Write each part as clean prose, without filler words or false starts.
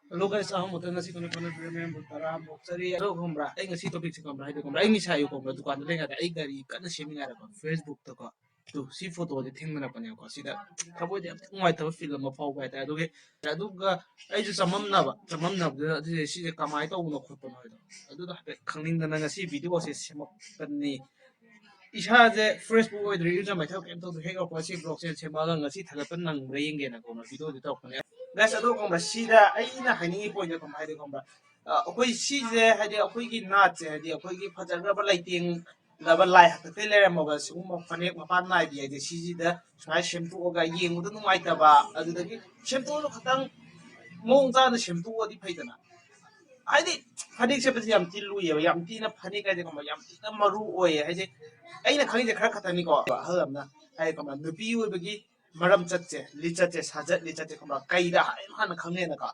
Hello guys, ako mo na si Kuno Kuno remember tara mo sari ano kumbra ay nga si topic si kumbra ito kumbra ay ni sayo kumbra dukan na nga ay gari kana sharing ara ko Facebook to ko to si photo de tingna pa niya ko sida kabo de ngai to film mo pau ba ta doge aduga ay ju samam na de si de kamai to uno ko to no ado da khangning da nga si video se semak ni 이샤제 Facebook 오이들 유저 마이터 캠토도 해가 버시 블록체인 제마가 ngasi thalapan nang rayenge na ko video de tok ne guys ado ko ba sida aina haningi point ko ba ko ba akoi sije hadi akoi gi na che hadi akoi gi phajar ba lighting laba lai ha te le mo ba sum mo phane ma pan na bi de siji da sai shampoo ga yeng mu nung ai ta ba adu da gi shampoo no khatang mong za da shampoo odi phaidana 아니 파닉 셰프지 얌 딜루예요 얌 띠나 파닉 가지고 뭐 얌 띠나 마루 오예 하지 아이나 강이제 그럴 같다니까 하음나 아이 그만 누비 오버기 마람 짰제 리짜제 사자 리짜제 그만 까이다 하나 강내나가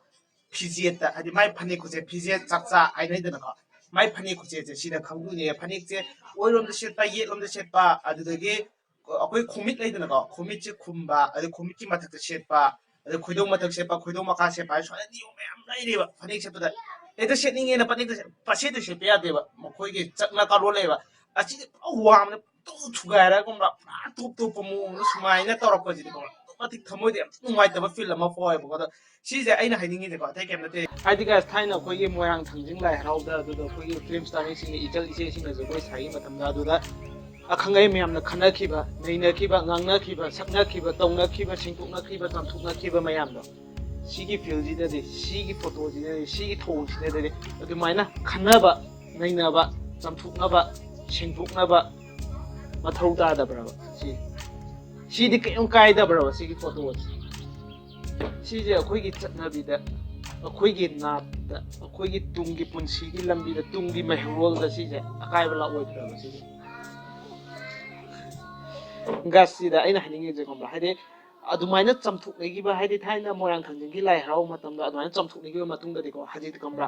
피지했다 아니 마이 파닉 구제 피지에 짝자 아이네드나가 마이 파닉 구제 제 시다 강군이 파닉제 오이롬도 쉣바 예롬도 쉣바 아드덕이 거의 코밋 레이드나가 코밋지 쿰바 아니 코밋지 마탁도 쉣바 아니 고동 마탁 쉣바 고동 마카 쉣바 소니 오메 암라이리바 파닉 셰프다 ito setting na panig pasito siya piya diba mo ko gi na kalole ba achi wa am to thugara ko ba to mo sumai na torok ko ji ko matik thamoi de ngai ta ba feel ma foi ba ko si je aina haiding ni ko ta kem na te ai diga thaina ko gi moyang thangjing lai harau da do ko gi film star ni sing ijal ise sing na ko sai matam da do da akhangai myam na khana khiba neina khiba ngangna khiba sakna khiba tongna khiba singpukna khiba tamthukna khiba mayam do 시기 필지들이 시기 포토지들이 시기 통시들이 이렇게 많이나 칸나바 나이나바 잠툭나바 신북나바 마타우다다브라바 시 시디 그용 까이다브라바 시기 포토지 시제 아코이기 잣나비다 아코이기 나다 아코이기 뚱기 분시기 람비다 뚱기 마히롤다 시제 아카이블라 오이브라바 시제 가시다 아이나 하닝이 제 컴라 하데 ꯑꯗꯨꯃꯥꯏꯅ ꯆꯝꯊꯣꯛꯅꯈꯤꯕ ꯍꯥꯏꯗꯤ ꯊꯥꯏꯅ ꯃꯣꯏꯔꯥꯡ ꯊꯥꯡꯖꯤꯡꯒꯤ ꯂꯥꯏ ꯍꯔꯥꯎꯕ ꯃꯇꯝꯗ ꯑꯗꯨꯃꯥꯏꯅ ꯆꯝꯊꯣꯛꯅꯈꯤꯕ ꯃꯇꯨꯡꯗꯗꯤꯀꯣ ꯍꯧꯖꯤꯛꯇꯤ ꯈꯪꯕ꯭ꯔꯥ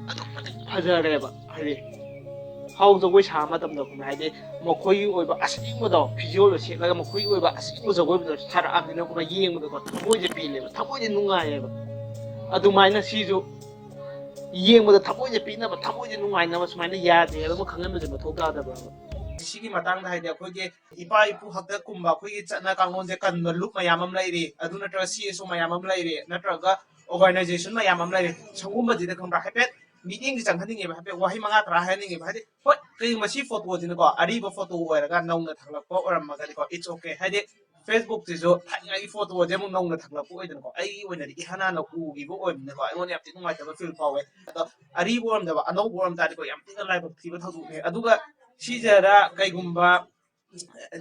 ꯑꯗꯨꯛ ꯃꯇꯤꯛ ꯐꯖꯔꯦꯕ ꯍꯥꯏꯗꯤ ꯍꯥꯎ ꯖꯒꯣꯏ ꯁꯥꯕ ꯃꯇꯝꯗ ꯈꯪꯕ꯭ꯔꯥ ꯍꯥꯏꯗꯤ ꯃꯈꯣꯏꯒꯤ ꯑꯣꯏꯕ ꯑꯁꯦꯡꯕꯗꯣ ꯐꯤꯖꯣꯜꯗꯣ ꯁꯦꯠꯂꯒ ꯃꯈꯣꯏꯒꯤ ꯑꯣꯏꯕ ꯑꯁꯦꯡꯕ ꯖꯒꯣꯏꯕꯗꯣ ꯁꯥꯔꯛꯑꯕꯅꯤꯅ ꯈꯪꯕ꯭ꯔꯥ ꯌꯦꯡꯕꯗꯀꯣ ꯊꯃꯣꯏꯁꯦ ꯄꯦꯜꯂꯦꯕ ꯊꯃꯣꯏꯁꯦ ꯅꯨꯡꯉꯥꯏꯌꯦꯕ ꯑꯗꯨꯃꯥꯏꯅ ꯁꯤꯁꯨ ꯌꯦꯡꯕꯗ ꯊꯃꯣꯏꯁꯦ ꯄꯤꯅꯕ ꯊꯃꯣꯏꯁꯦ ꯅꯨꯡꯉꯥꯏꯅꯕ ꯁꯨꯃꯥꯏꯅ ꯌꯥꯗꯦ ꯍꯥꯏꯕ ꯑꯃ ꯈꯪꯍꯟꯕꯁꯦ ꯃꯊꯧ ꯇꯥꯗꯕ꯭ꯔꯕ 시기 마땅다 하이데 ꯑꯩꯈꯣꯏꯒꯤ ꯏꯄꯥ ꯏꯄꯨ ꯍꯥꯛꯇ ꯀꯨꯝꯕ ꯑꯩꯈꯣꯏꯒꯤ ꯆꯠꯅ ꯀꯥꯡꯂꯣꯟꯁꯦ ꯀꯟꯕ ꯂꯨꯞ ꯃꯌꯥꯝ ꯑꯃ ꯂꯩꯔꯤ ꯑꯗꯨ ꯅꯠꯇ꯭ꯔꯒ CSO ꯃꯌꯥꯝ ꯑꯃ ꯂꯩꯔꯤ ꯅꯠꯇ꯭ꯔꯒ ꯑꯣꯔꯒꯅꯥꯏꯖꯦꯁꯟ ꯃꯌꯥꯝ ꯑꯃ ꯂꯩꯔꯤ ꯁꯒꯨꯝꯕꯁꯤꯗ ꯈꯪꯕ꯭ꯔꯥ ꯍꯥꯏꯐꯦꯠ ꯃꯤꯠꯌꯦꯡꯁꯦ ꯆꯪꯍꯟꯅꯤꯡꯉꯦꯕ ꯍꯥꯏꯐꯦꯠ ꯋꯥꯍꯩ ꯃꯉꯥ ꯇꯔꯥ ꯍꯥꯏꯍꯟꯅꯤꯡꯉꯦꯕ ꯍꯥꯏꯗꯤ ꯍꯣꯏ ꯀꯩꯒꯨꯝꯕ ꯁꯤ ꯐꯣꯇꯣꯁꯤꯅꯀꯣ ꯑꯔꯤꯕ ꯐꯣꯇꯣ ꯑꯣꯏꯔꯒ ꯅꯧꯅ ꯊꯥꯒꯠꯂꯛꯄ ꯑꯣꯏꯔꯝꯃꯒꯗꯤꯀꯣ ꯏꯠꯁ ꯑꯣꯀꯦ ꯍꯥꯏꯗꯤ ꯐꯦꯁꯕꯨꯛꯁꯤꯁꯨ ꯊꯥꯏꯅꯒꯤ ꯐꯣꯇꯣꯁꯦ ꯑꯃꯨꯛ ꯅꯧꯅ ꯊꯥꯒꯠꯂꯛꯄ ꯑꯣꯏꯗꯅꯀꯣ ꯑꯩꯒꯤ ꯑꯣꯏꯅꯗꯤ ꯏꯍꯥꯟ ꯍꯥꯟꯅ ꯎꯈꯤꯕ ꯑꯣꯏꯕꯅꯤꯅꯀꯣ ꯑꯩꯉꯣꯟꯗ ꯌꯥꯝ ꯊꯤꯅ ꯅꯨꯡꯉꯥꯏꯇꯕ ꯐꯤꯜ ꯐꯥꯎꯋꯦ ꯑꯗꯣ ꯑꯔꯤꯕ ꯑꯣꯏꯔꯝꯗꯕ ꯑꯅꯧꯕ ꯑꯣꯏꯔꯝ ꯇꯥꯔꯗꯤꯀꯣ ꯌꯥꯝ ꯊꯤꯅ ꯂꯥꯏꯕꯛ ꯊꯤꯕ ꯊꯧꯗꯣꯛꯅꯤ ꯑꯗꯨꯒ ꯁꯤꯖꯔ ꯀꯩꯒꯨꯝꯕ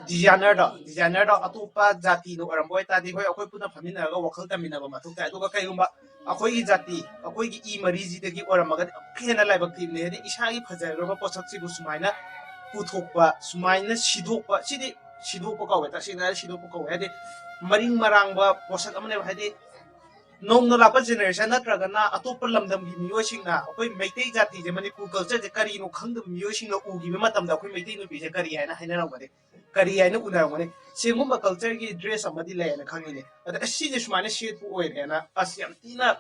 디자이너도 어토파 자티도 어람보 했다디 거의 어코이 pu나 파미나가 워컬 타미나가 마토타 아두가 카이군바 아코이 자티 아코이기 이 머리지데기 어람마가 페나 라이박 팀네 이샤기 파자르바 포삭시고 수마이나 puthokpa sumaina sidokpa sidi sidokpa kawe ta sina sidokpa kawe hadi maring marangba posak amane hadi nongna lapa generation natragana atopa lamdamgi miyosingna akoi meitei jati je manipur culture je kari no khangdam miyosingna ugi matamda akoi meitei no bije kari haina haina ngade kari haina unarangone sengumba culture gi dress amadi layana khangine ada asije sumaina shit pu oirena asyam tina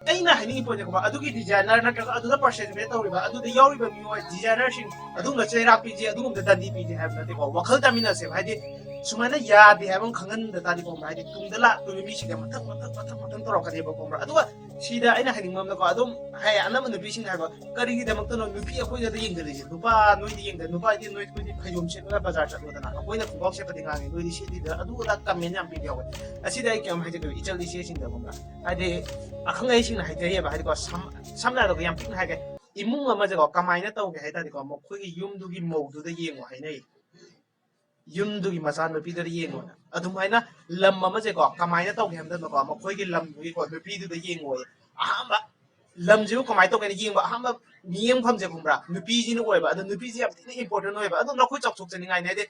ꯑꯩꯅ ꯍꯥꯏꯅꯤꯡꯉꯤ ꯄꯣꯏꯟꯠꯅꯦꯀꯣ ꯑꯗꯨꯒꯤ designer ꯅꯠꯇ꯭ꯔꯒ ꯑꯗꯨꯗ participate ꯇꯧꯔꯤꯕ ꯑꯗꯨꯗ ꯌꯥꯎꯔꯤꯕ ꯃꯤꯑꯣꯏ ꯗꯤꯖꯥꯏꯅꯔꯁꯤꯡ ꯑꯗꯨꯒꯨꯝꯕ ꯆꯩꯔꯥꯛ ꯄꯤꯖꯦ ꯑꯗꯨꯒꯨꯝꯕ ꯗꯟꯗꯤ ꯄꯤꯖꯦ ꯍꯥꯏꯕ ꯅꯠꯇꯦꯀꯣ ꯋꯥꯈꯜ ꯇꯥꯃꯤꯟꯅꯁꯦꯕ ꯍꯥꯏꯗꯤ ꯁꯨꯃꯥꯏꯅ ꯌꯥꯗꯦ ꯍꯥꯏꯕ ꯑꯃ ꯈꯪꯍꯟꯗ ꯇꯥꯔꯗꯤꯀꯣ ꯍꯥꯏꯗꯤ ꯇꯨꯡꯗ ꯂꯥꯛꯇꯣꯏꯕ ꯃꯤꯁꯤꯡꯗ ꯃꯊꯪ ꯇꯧꯔꯛꯀꯅꯦꯕꯀꯣ ꯑꯗꯨꯒ ꯁꯤꯗ ꯑꯩꯅ ꯍꯥꯏꯅꯤꯡꯕ ꯑꯃꯅꯀꯣ ꯑꯗꯨꯝ ꯍꯥꯏ ꯑꯅꯝꯕ ꯅꯨꯄꯤꯁꯤꯡꯅ ꯍꯥꯏꯕ ꯀꯔꯤꯒꯤꯗꯃꯛꯇꯅꯣ ꯅꯨꯄꯤ ꯑꯩꯈꯣꯏꯗ ꯌꯦꯡꯗꯔꯤꯁꯦ ꯅꯨꯄꯥ ꯅꯣꯏꯗꯤ ꯌꯦꯡꯗ ꯅꯨꯄꯥꯗꯤ ꯅꯣꯏꯗꯤ ꯐꯩꯖꯣꯝ ꯁꯦꯠꯂꯒ ꯕꯖꯥꯔ ꯆꯠꯂꯣꯗꯅ ꯑꯩꯈꯣꯏꯅ ꯈꯣꯡꯒ꯭ꯔꯥꯎ ꯁꯦꯠꯄꯗꯤ ꯉꯥꯡꯉꯦ ꯅꯣꯏꯗꯤ ꯁꯦꯠꯂꯤꯗ ꯑꯗꯨ ꯑꯗꯥ ꯀꯃꯦꯟ ꯌꯥꯝ ꯄꯤꯕ ꯌꯥꯎꯋꯦ ꯑꯁꯤꯗ ꯑꯩ ꯀꯩꯝ ꯍꯥꯏꯖꯒꯦ ꯏꯆꯜ ꯏꯆꯦꯁꯤꯡꯗꯒꯨꯝꯕ ꯍꯥꯏꯗꯤ ꯑꯈꯪ ꯑꯍꯩꯁꯤꯡꯅ ꯍꯥꯏꯖꯩꯌꯦꯕ ꯍꯥꯏꯗꯤꯀꯣ ꯁꯝꯅ ꯍꯥꯏꯔꯒ ꯌꯥꯝ ꯄꯤꯛꯅ ꯍꯥꯏꯒꯦ ꯏꯃꯨꯡ ꯑꯃꯁꯦꯀꯣ ꯀꯃꯥꯏꯅ ꯇꯧꯒꯦ ꯍꯥꯏ ꯇꯥꯔꯗꯤꯀꯣ ꯃꯈꯣꯏꯒꯤ ꯌꯨꯝꯗꯨꯒꯤ ꯃꯧꯗꯨꯗ ꯌꯦꯡꯉꯣ ꯍꯥꯏꯅꯩ ꯌꯨꯝꯗꯨꯒꯤ ꯃꯆꯥꯅꯨꯄꯤꯗꯨꯗ ꯌꯦꯡꯉꯣ ꯑꯗꯨꯃꯥꯏꯅ ꯂꯝ ꯑꯃꯁꯦꯀꯣ ꯀꯃꯥꯏꯅ ꯇꯧꯒꯦ ꯍꯥꯏꯕꯗꯀꯣ ꯃꯈꯣꯏꯒꯤ ꯂꯝꯗꯨꯒꯤꯀꯣ ꯅꯨꯄꯤꯗꯨꯗ ꯌꯦꯡꯉꯣꯌꯦ ꯑꯍꯥꯟꯕ ꯂꯝꯁꯤꯕꯨ ꯀꯃꯥꯏꯅ ꯇꯧꯒꯦꯅ ꯌꯦꯡꯕ ꯑꯍꯥꯟꯕ ꯃꯤꯠꯌꯦꯡꯐꯝꯁꯦ ꯈꯪꯕ꯭ꯔꯥ ꯅꯨꯄꯤꯁꯤꯅ ꯑꯣꯏꯕ ꯑꯗꯣ ꯅꯨꯄꯤꯁꯦ ꯌꯥꯝ ꯊꯤꯅ ꯏꯝꯄꯣꯔꯇꯦꯟ ꯑꯣꯏꯕ ꯑꯗꯣ ꯅꯈꯣꯏ ꯆꯥꯎꯊꯣꯛꯆꯅꯤꯡꯉꯥꯏꯅꯤ ꯍꯥꯏꯗꯤ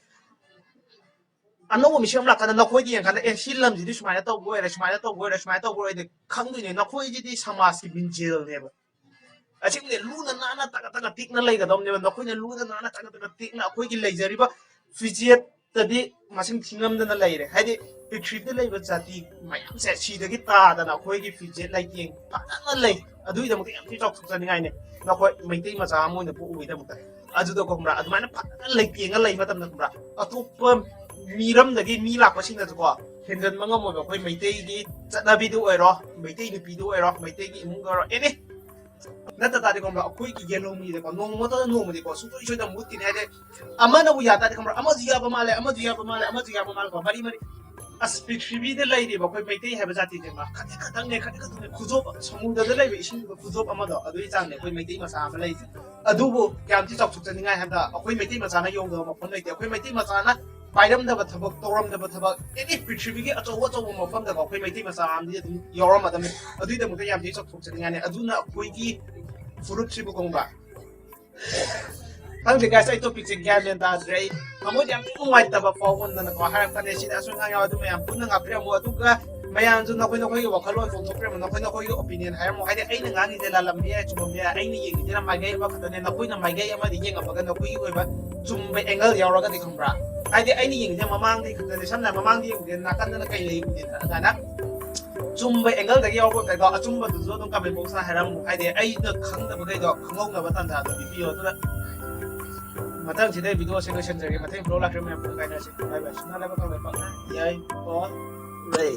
ꯑꯅꯧꯕ ꯃꯤꯁꯛ ꯑꯃ ꯂꯥꯛꯀꯥꯟꯗ ꯅꯈꯣꯏꯗꯤ ꯌꯦꯡꯀꯥꯟꯗ ꯑꯦ ꯁꯤ ꯂꯝꯁꯤꯗꯤ ꯁꯨꯃꯥꯏꯅ ꯇꯧꯕ ꯑꯣꯏꯔꯦ ꯁꯨꯃꯥꯏꯅ ꯇꯧꯕ ꯑꯣꯏꯔꯦ ꯁꯨꯃꯥꯏꯅ ꯇꯧꯕ ꯑꯣꯏꯔꯦ ꯈꯪꯗꯣꯏꯅꯦ ꯅꯈꯣꯏꯁꯤꯗꯤ ꯁꯃꯥꯖꯀꯤ ꯃꯤꯡꯖꯦꯜꯅꯦꯕ ꯑꯁꯤꯒꯨꯝꯕ ꯂꯨꯅ ꯅꯥꯟꯅ ꯇꯒꯠ ꯇꯒꯠ ꯇꯦꯛꯅ ꯂꯩꯒꯗꯧꯅꯦꯕ ꯅꯈꯣꯏꯅ ꯂꯨꯅ ꯅꯥꯟꯅ ꯇꯒꯠ ꯇꯒꯠ ꯇꯦꯛꯅ ꯑꯩꯈꯣꯏꯒꯤ ꯂꯩꯖꯔꯤꯕ ꯐꯤꯖꯦꯠ ꯇꯗꯤ ꯃꯁꯤꯡ ꯊꯤꯉꯝꯗꯅ ꯂꯩꯔꯦ ꯍꯥꯏꯗꯤ ꯄ꯭ꯔꯤꯊꯤꯕꯤꯗ ꯂꯩꯕ ꯖꯥꯇꯤ ꯃꯌꯥꯝꯁꯦ ꯁꯤꯗꯒꯤ ꯇꯥꯗꯅ ꯑꯩꯈꯣꯏꯒꯤ ꯐꯤꯖꯦꯠ ꯂꯩꯇꯦꯡ ꯐꯖꯅ ꯂꯩ ꯑꯗꯨꯒꯤꯗꯃꯛꯇ ꯌꯥꯝ ꯊꯤ ꯆꯥꯎꯊꯣꯛꯆꯅꯤꯡꯉꯥꯏꯅꯦ ꯅꯈꯣꯏ ꯃꯩꯇꯩ ꯃꯆꯥ ꯑꯃ ꯑꯣꯏꯅ ꯄꯣꯛꯎꯕꯒꯤꯗꯃꯛꯇ ꯑꯗꯨꯗ ꯈꯪꯕ꯭ꯔꯥ ꯑꯗꯨꯃꯥꯏꯅ ꯐꯖꯅ ꯂꯩꯇꯦꯡꯉ ꯂꯩ ꯃꯇꯝꯗ ꯈꯪꯕ꯭ꯔꯥ ꯑꯇꯣꯞꯄ ꯃꯤꯔꯝꯗꯒꯤ ꯃꯤ ꯂꯥꯛꯄꯁꯤꯡꯅꯁꯨꯀꯣ ꯍꯦꯟꯖꯟꯕ ꯉꯝꯃꯣꯏꯕ ꯑꯩꯈꯣꯏ ꯃꯩꯇꯩꯒꯤ ꯆꯠꯅꯕꯤꯗꯨ ꯑꯣꯏꯔꯣ ꯃꯩꯇꯩ ꯅꯨꯄꯤꯗꯨ ꯑꯣꯏꯔꯣ ꯃꯩꯇꯩꯒꯤ ꯏꯃꯨꯡꯗ ꯑꯣꯏꯔꯣ ꯑꯦꯅꯤ ꯅꯠꯇ ꯇꯥꯔꯗꯤ ꯈꯪꯕ꯭ꯔꯥ ꯑꯩꯈꯣꯏꯒꯤ ꯌꯦꯜꯍꯧꯃꯤꯗꯀꯣ ꯅꯣꯡꯃꯇꯗ ꯅꯣꯡꯃꯗꯤꯀꯣ ꯁꯨꯡꯁꯣꯏ ꯁꯣꯏꯗꯅ ꯃꯨꯠꯈꯤꯅꯤ ꯍꯥꯏꯗꯤ ꯑꯃꯅꯕꯨ ꯌꯥ ꯇꯥꯔꯗꯤ ꯈꯪꯕ꯭ꯔꯥ ꯑꯃꯁꯨ ꯌꯥꯕ ꯃꯥꯜꯂꯦ ꯑꯃꯁꯨ ꯌꯥꯕ ꯃꯥꯜꯂꯦ ꯑꯃꯁꯨ ꯌꯥꯕ ꯃꯥꯜꯂꯦꯀꯣ ꯃꯔꯤ ꯃꯔꯤ ꯑꯁ ꯄ꯭ꯔꯤꯊꯤꯕꯤꯗ ꯂꯩꯔꯤꯕ ꯑꯩꯈꯣꯏ ꯃꯩꯇꯩ ꯍꯥꯏꯕ ꯖꯥꯇꯤꯁꯦ ꯃꯥ ꯈꯖꯤꯛ ꯈꯛꯇꯪꯅꯦ ꯈꯖꯤꯛ ꯈꯛꯇꯪꯅꯦ ꯈꯨꯖꯣꯞ ꯁꯃꯨꯗ꯭ꯔꯗ ꯂꯩꯕ ꯏꯁꯤꯡꯗꯨꯒ ꯈꯨꯖꯣꯞ ꯑꯃꯗꯣ ꯑꯗꯨꯒꯤ ꯆꯥꯡꯅꯦ ꯑꯩꯈꯣꯏ ꯃꯩꯇꯩ ꯃꯆꯥ ꯑꯃ ꯂꯩꯔꯤꯁꯦ ꯑꯗꯨꯕꯨ ꯀꯌꯥꯝ ꯊꯤ ꯆꯥꯎꯊꯣꯛꯆꯅꯤꯡꯉꯥꯏ ꯍꯥꯏꯕꯗ ꯑꯩꯈꯣꯏ ꯃꯩꯇꯩ ꯃꯆꯥꯅ ꯌꯧꯗꯕ ꯃꯐꯝ ꯂꯩꯇꯦ ꯑꯩꯈꯣꯏ ꯃꯩꯇꯩ ꯃꯆꯥꯅ ꯄꯥꯏꯔꯝꯗꯕ ꯊꯕꯛ ꯇꯧꯔꯝꯗꯕ ꯊꯕꯛ ꯑꯦꯅꯤ ꯄ꯭ꯔꯤꯊꯤꯕꯤꯒꯤ ꯑꯆꯧ ꯑꯆꯧꯕ ꯃꯐꯝꯗꯀꯣ ꯑꯩꯈꯣꯏ ꯃꯩꯇꯩ ꯃꯆꯥ ꯑꯃꯗꯤ ꯑꯗꯨꯝ ꯌꯥꯎꯔꯝꯃꯗꯕꯅꯤ ꯑꯗꯨꯒꯤꯗꯃꯛꯇ ꯌꯥꯝ ꯊꯤ ꯆꯥꯎꯊꯣꯛꯆꯅꯤꯡꯉꯥꯏꯅꯦ ꯑꯗꯨꯅ ꯑꯩꯈꯣꯏꯒꯤ ꯐꯨꯔꯨꯞꯁꯤꯕꯨ ꯈꯪꯕ꯭ꯔꯥ ꯈꯪꯗꯦ ꯒꯥꯏꯁ ꯑꯩ ꯇꯣꯄꯤꯛꯁꯦ ꯒ꯭ꯌꯥꯟ ꯃꯦꯟ ꯇꯥꯗ꯭ꯔꯦ ꯑꯩ ꯊꯃꯣꯏꯗ ꯌꯥꯝ ꯅꯨꯡꯉꯥꯏꯇꯕ ꯐꯥꯎꯃꯟꯗꯅꯀꯣ ꯍꯥꯏꯔꯛꯄꯅꯦ ꯁꯤꯗ ꯑꯁꯣꯏ ꯑꯉꯥꯝ ꯌꯥꯎ ꯑꯗꯨ ꯃꯌꯥꯝ ꯄꯨꯟꯅ ꯉꯥꯛꯄꯤꯔꯝꯃꯨ ꯑꯗꯨꯒ ꯃꯌꯥꯝꯁꯨ ꯅꯈꯣꯏ ꯅꯈꯣꯏꯒꯤ ꯋꯥꯈꯜꯂꯣꯟ ꯐꯣꯡꯗꯣꯛꯄꯤꯔꯝꯃꯨ ꯅꯈꯣꯏ ꯅꯈꯣꯏꯒꯤ ꯑꯣꯄꯤꯅꯤꯌꯟ ꯍꯥꯏꯔꯝꯃꯨ ꯍꯥꯏꯗꯤ ꯑꯩꯅ ꯉꯥꯡꯉꯤꯁꯦ ꯂꯥꯜꯂꯝꯕ ꯌꯥꯏ ꯆꯨꯝꯃꯝꯕ ꯌꯥꯏ ꯑꯩꯅ ꯌꯦꯡꯉꯤꯁꯤꯅ ꯃꯥꯏꯀꯩ ꯑꯃ ꯈꯛꯇꯅꯦ ꯅꯈꯣꯏꯅ ꯃꯥꯏꯀꯩ ꯑꯃꯗꯤ ꯌꯦꯡꯉꯝꯃꯒ ꯅꯈꯣꯏꯒꯤ ꯑꯣꯏꯕ ꯆꯨꯝꯕ ꯑꯦꯡꯒꯜ ꯌꯥꯎꯔꯒꯗꯤ ꯈꯪꯕ꯭ꯔꯥ ꯍꯥꯏꯗꯤ ꯑꯩꯅ ꯌꯦꯡꯉꯤꯁꯦ ꯃꯃꯥꯡꯗꯒꯤ ꯈꯛꯇꯅꯦ ꯁꯝꯅ ꯍꯥꯏꯔꯕ ꯃꯃꯥꯡꯗ ꯌꯦꯡꯉꯤꯁꯦ ꯅꯥꯀꯟꯗꯅ ꯀꯩ ꯂꯩ ꯎꯗꯦꯅ ꯑꯗꯨꯃꯥꯏꯅ ꯆꯨꯝꯕ ꯑꯦꯡꯒꯜꯗꯒꯤ ꯌꯥꯎꯔꯛꯄ ꯃꯈꯩꯗꯣ ꯑꯆꯨꯝꯕꯗꯨꯁꯨ ꯑꯗꯨꯝ ꯀꯃꯦꯟ ꯕꯣꯛꯁꯇ ꯍꯥꯏꯔꯝꯃꯨ ꯍꯥꯏꯗꯤ ꯑꯩꯅ ꯈꯪꯗꯕꯈꯩꯗꯣ ꯈꯪꯍꯧꯅꯕ ꯇꯥꯟꯖꯥꯗꯣ ꯄꯤꯕꯤꯌꯣ ꯑꯗꯨꯅ ꯃꯊꯪꯁꯤꯗ ꯚꯤꯗꯤꯑꯣꯁꯦ ꯂꯣꯏꯁꯤꯟꯖꯔꯒꯦ ꯃꯊꯪ ꯐ꯭ꯂꯣ ꯂꯥꯛꯈꯤꯕ ꯃꯌꯥꯝ ꯄꯨꯟꯅ ꯀꯥꯏꯅꯔꯁꯤ ꯕꯥꯏ ꯕꯥꯏ ꯁꯨꯅ ꯂꯩꯕ ꯌꯥꯏ ꯀꯣ ꯂꯩ